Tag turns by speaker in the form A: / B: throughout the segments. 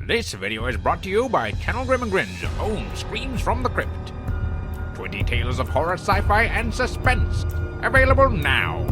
A: This video is brought to you by Channel Grim and Grin's own Screams from the Crypt. 20 tales of horror, sci-fi, and suspense. Available now.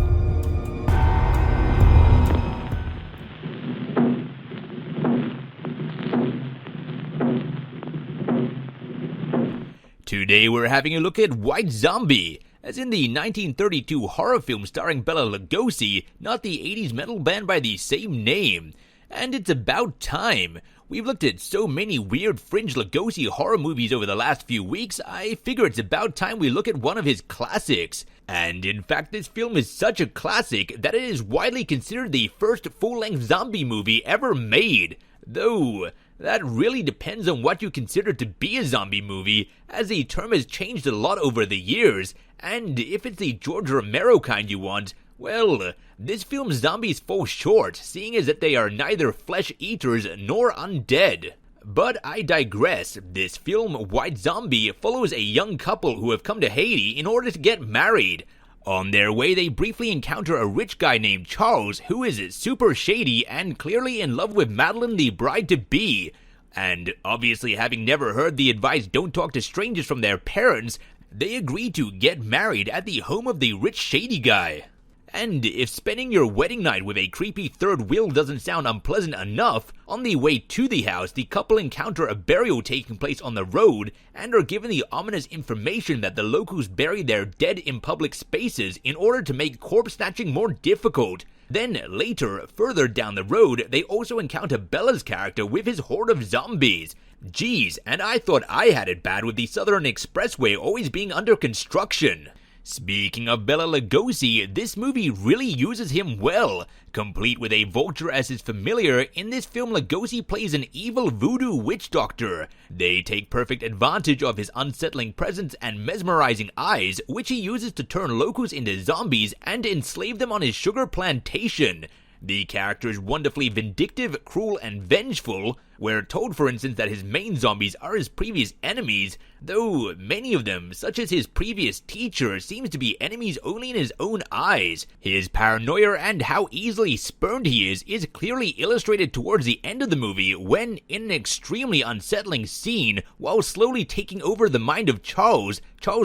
B: Today we're having a look at White Zombie, as in the 1932 horror film starring Bela Lugosi, not the 80s metal band by the same name. And it's about time. We've looked at so many weird fringe Lugosi horror movies over the last few weeks, I figure it's about time we look at one of his classics. And in fact, this film is such a classic that it is widely considered the first full-length zombie movie ever made. Though, that really depends on what you consider to be a zombie movie, as the term has changed a lot over the years, and if it's the George Romero kind you want, well, this film's zombies fall short, seeing as that they are neither flesh-eaters nor undead. But I digress. This film, White Zombie, follows a young couple who have come to Haiti in order to get married. On their way, they briefly encounter a rich guy named Charles, who is super shady and clearly in love with Madeline, the bride-to-be. And obviously, having never heard the advice don't talk to strangers from their parents, they agree to get married at the home of the rich shady guy. And if spending your wedding night with a creepy third wheel doesn't sound unpleasant enough, on the way to the house, the couple encounter a burial taking place on the road and are given the ominous information that the locals bury their dead in public spaces in order to make corpse snatching more difficult. Then later, further down the road, they also encounter Bella's character with his horde of zombies. Geez, and I thought I had it bad with the Southern Expressway always being under construction. Speaking of Bela Lugosi, this movie really uses him well. Complete with a vulture as his familiar, in this film Lugosi plays an evil voodoo witch doctor. They take perfect advantage of his unsettling presence and mesmerizing eyes, which he uses to turn locals into zombies and enslave them on his sugar plantation. The character is wonderfully vindictive, cruel, and vengeful. We're told, for instance, that his main zombies are his previous enemies, though many of them, such as his previous teacher, seems to be enemies only in his own eyes. His paranoia and how easily spurned he is clearly illustrated towards the end of the movie when, in an extremely unsettling scene, while slowly taking over the mind of Charles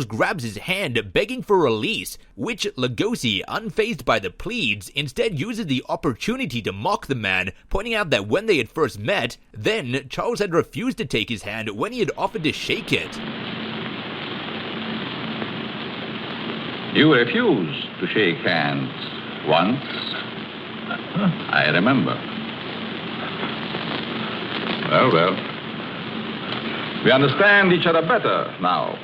B: grabs his hand, begging for release, which Lugosi, unfazed by the pleads, instead uses the opportunity to mock the man, pointing out that when they had first met, then Charles had refused to take his hand when he had offered to shake it.
C: You refused to shake hands once. I remember. Well. We understand each other better now.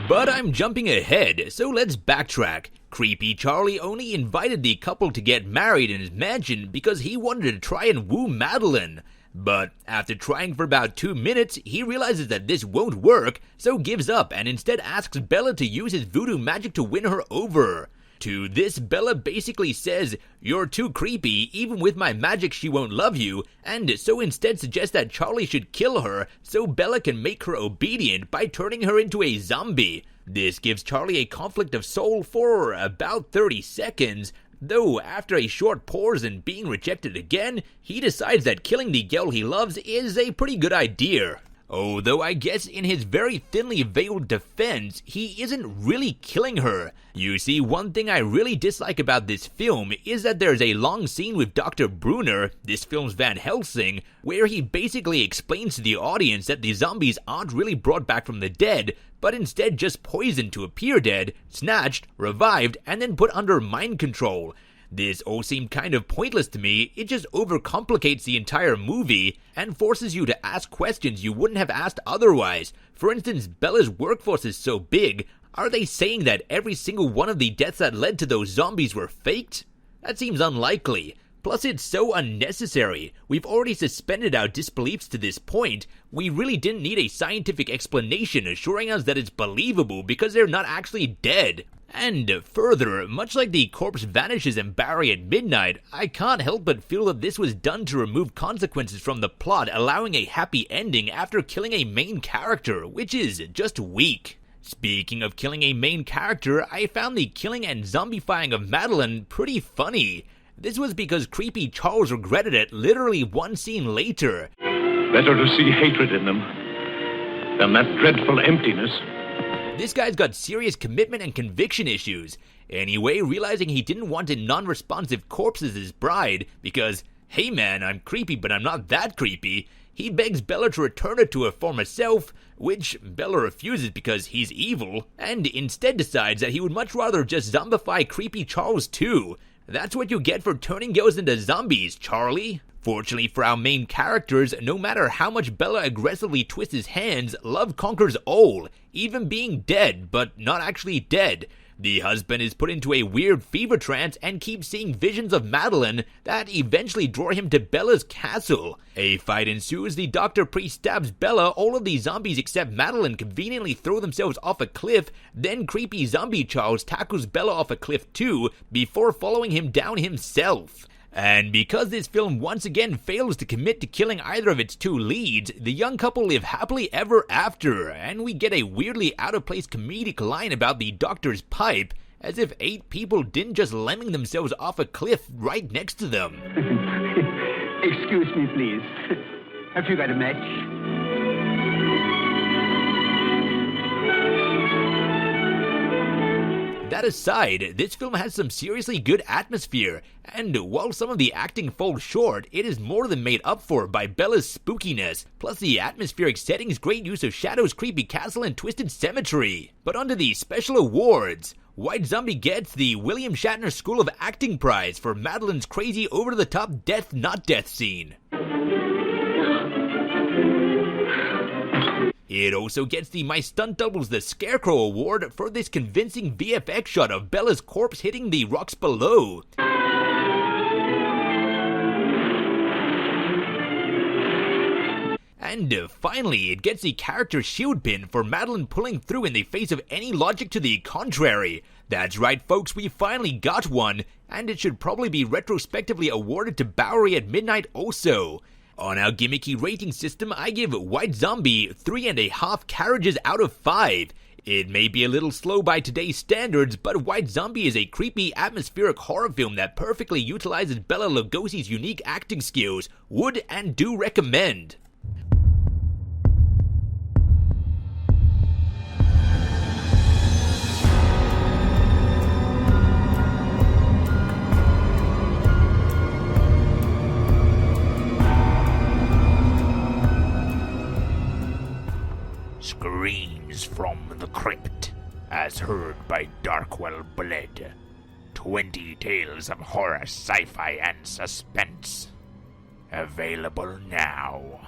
B: But I'm jumping ahead, so let's backtrack. Creepy Charlie only invited the couple to get married in his mansion because he wanted to try and woo Madeline. But after trying for about 2 minutes, he realizes that this won't work, so gives up and instead asks Bella to use his voodoo magic to win her over. To this, Bella basically says, "You're too creepy, even with my magic she won't love you," and so instead suggests that Charlie should kill her so Bella can make her obedient by turning her into a zombie. This gives Charlie a conflict of soul for about 30 seconds, though after a short pause and being rejected again, he decides that killing the girl he loves is a pretty good idea. Although I guess in his very thinly veiled defense, he isn't really killing her. You see, one thing I really dislike about this film is that there's a long scene with Dr. Brunner, this film's Van Helsing, where he basically explains to the audience that the zombies aren't really brought back from the dead, but instead just poisoned to appear dead, snatched, revived, and then put under mind control. This all seemed kind of pointless to me. It just overcomplicates the entire movie and forces you to ask questions you wouldn't have asked otherwise. For instance, Bella's workforce is so big. Are they saying that every single one of the deaths that led to those zombies were faked? That seems unlikely. Plus, it's so unnecessary. We've already suspended our disbeliefs to this point. We really didn't need a scientific explanation assuring us that it's believable because they're not actually dead. And further, much like the corpse vanishes in Barry at midnight, I can't help but feel that this was done to remove consequences from the plot, allowing a happy ending after killing a main character, which is just weak. Speaking of killing a main character, I found the killing and zombifying of Madeline pretty funny. This was because creepy Charles regretted it literally one scene later.
D: Better to see hatred in them than that dreadful emptiness.
B: This guy's got serious commitment and conviction issues. Anyway, realizing he didn't want a non-responsive corpse as his bride because, hey man, I'm creepy but I'm not that creepy, he begs Bella to return her to her former self, which Bella refuses because he's evil, and instead decides that he would much rather just zombify creepy Charles too. That's what you get for turning girls into zombies, Charlie. Fortunately for our main characters, no matter how much Bella aggressively twists his hands, love conquers all, even being dead, but not actually dead. The husband is put into a weird fever trance and keeps seeing visions of Madeline that eventually draw him to Bella's castle. A fight ensues, the doctor priest stabs Bella, all of the zombies except Madeline conveniently throw themselves off a cliff, then creepy zombie Charles tackles Bella off a cliff too, before following him down himself. And because this film once again fails to commit to killing either of its two leads, the young couple live happily ever after, and we get a weirdly out-of-place comedic line about the doctor's pipe, as if 8 people didn't just lemming themselves off a cliff right next to them.
E: Excuse me, please. Have you got a match?
B: That aside, this film has some seriously good atmosphere, and while some of the acting falls short, it is more than made up for by Bella's spookiness, plus the atmospheric setting's great use of Shadow's creepy castle and twisted cemetery. But onto the special awards. White Zombie gets the William Shatner School of Acting Prize for Madeline's crazy over-the-top death not death scene. It also gets the My Stunt Doubles the Scarecrow Award for this convincing VFX shot of Bella's corpse hitting the rocks below. And finally, it gets the character shield pin for Madeline pulling through in the face of any logic to the contrary. That's right folks, we finally got one, and it should probably be retrospectively awarded to Bowery at Midnight also. On our gimmicky rating system, I give White Zombie 3.5 carriages out of 5. It may be a little slow by today's standards, but White Zombie is a creepy, atmospheric horror film that perfectly utilizes Bela Lugosi's unique acting skills. Would and do recommend.
A: Screams from the Crypt, as heard by Darkwell Bled. 20 tales of horror, sci-fi, and suspense. Available now.